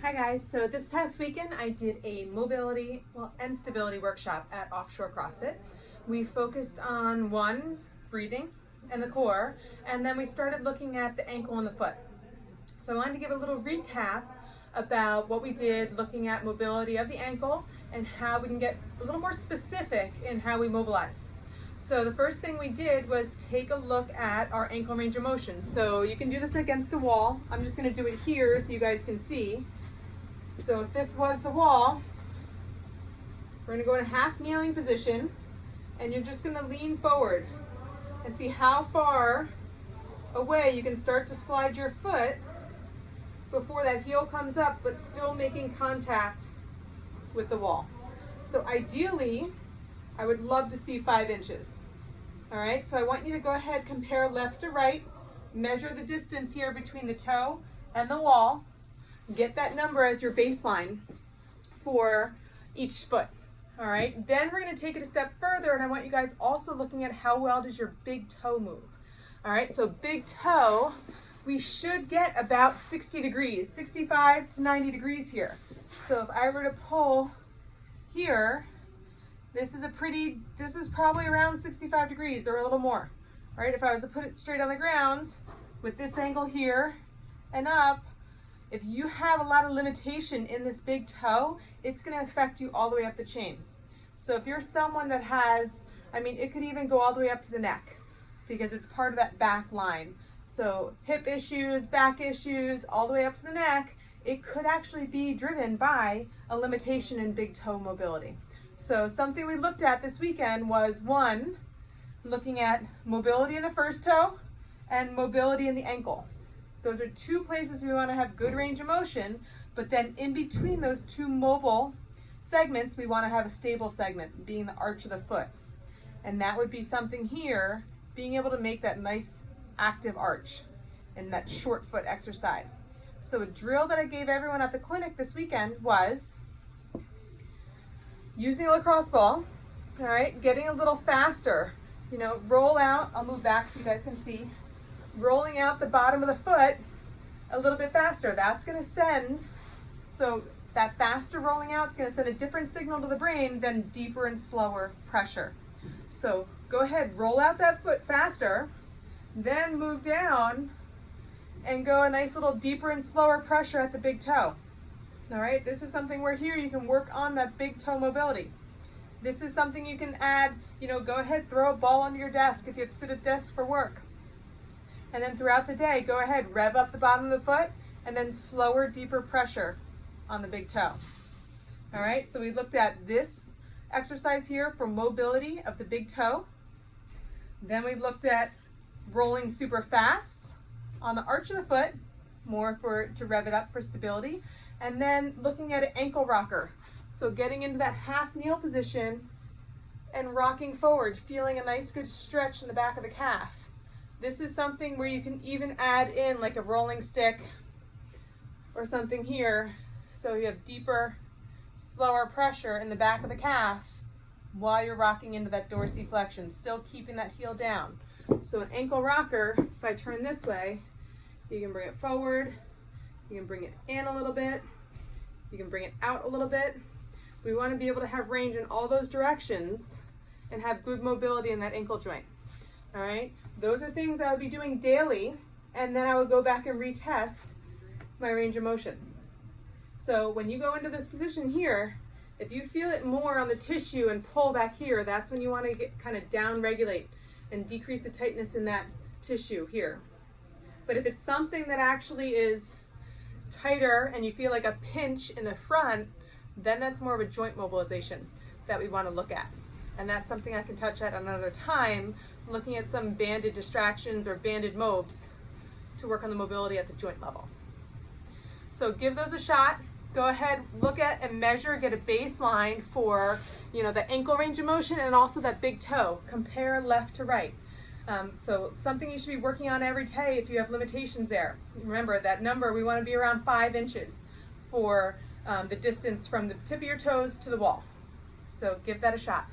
Hi guys, so this past weekend I did a mobility and stability workshop at Offshore CrossFit. We focused on breathing and the core, and then we started looking at the ankle and the foot. So I wanted to give a little recap about what we did looking at mobility of the ankle and how we can get a little more specific in how we mobilize. So the first thing we did was take a look at our ankle range of motion. So you can do this against a wall. I'm just going to do it here so you guys can see. So if this was the wall, we're going to go in a half kneeling position, and you're just going to lean forward and see how far away you can start to slide your foot before that heel comes up, but still making contact with the wall. So ideally, I would love to see 5 inches. All right, so I want you to go ahead, compare left to right, measure the distance here between the toe and the wall, get that number as your baseline for each foot. All right, then we're gonna take it a step further, and I want you guys also looking at how well does your big toe move. All right, so big toe, we should get about 60 degrees, 65 to 90 degrees here. So if I were to pull here, this is probably around 65 degrees or a little more. All right, if I was to put it straight on the ground with this angle here and up, if you have a lot of limitation in this big toe, it's gonna affect you all the way up the chain. So if you're someone that has, it could even go all the way up to the neck because it's part of that back line. So hip issues, back issues, all the way up to the neck, it could actually be driven by a limitation in big toe mobility. So something we looked at this weekend was looking at mobility in the first toe and mobility in the ankle. Those are 2 places we want to have good range of motion, but then in between those 2 mobile segments, we want to have a stable segment, being the arch of the foot. And that would be something here, being able to make that nice active arch and that short foot exercise. So a drill that I gave everyone at the clinic this weekend was using a lacrosse ball, all right, getting a little faster, roll out, I'll move back so you guys can see, rolling out the bottom of the foot a little bit faster. That's gonna so that faster rolling out is gonna send a different signal to the brain than deeper and slower pressure. So go ahead, roll out that foot faster, then move down and go a nice little deeper and slower pressure at the big toe. All right, this is something where here you can work on that big toe mobility. This is something you can add, go ahead, throw a ball under your desk if you have to sit at desk for work. And then throughout the day, go ahead, rev up the bottom of the foot and then slower, deeper pressure on the big toe. All right, so we looked at this exercise here for mobility of the big toe. Then we looked at rolling super fast on the arch of the foot, more to rev it up for stability. And then looking at an ankle rocker. So getting into that half kneel position and rocking forward, feeling a nice good stretch in the back of the calf. This is something where you can even add in like a rolling stick or something here. So you have deeper, slower pressure in the back of the calf while you're rocking into that dorsiflexion, still keeping that heel down. So an ankle rocker, if I turn this way, you can bring it forward, you can bring it in a little bit, you can bring it out a little bit. We want to be able to have range in all those directions and have good mobility in that ankle joint. All right, those are things I would be doing daily, and then I would go back and retest my range of motion. So when you go into this position here, if you feel it more on the tissue and pull back here, that's when you want to get kind of down regulate and decrease the tightness in that tissue here. But if it's something that actually is tighter and you feel like a pinch in the front, then that's more of a joint mobilization that we want to look at. And that's something I can touch at another time, looking at some banded distractions or banded mobs to work on the mobility at the joint level. So give those a shot. Go ahead, look at and measure, get a baseline for the ankle range of motion and also that big toe. Compare left to right. So something you should be working on every day if you have limitations there. Remember that number, we want to be around 5 inches for the distance from the tip of your toes to the wall. So give that a shot.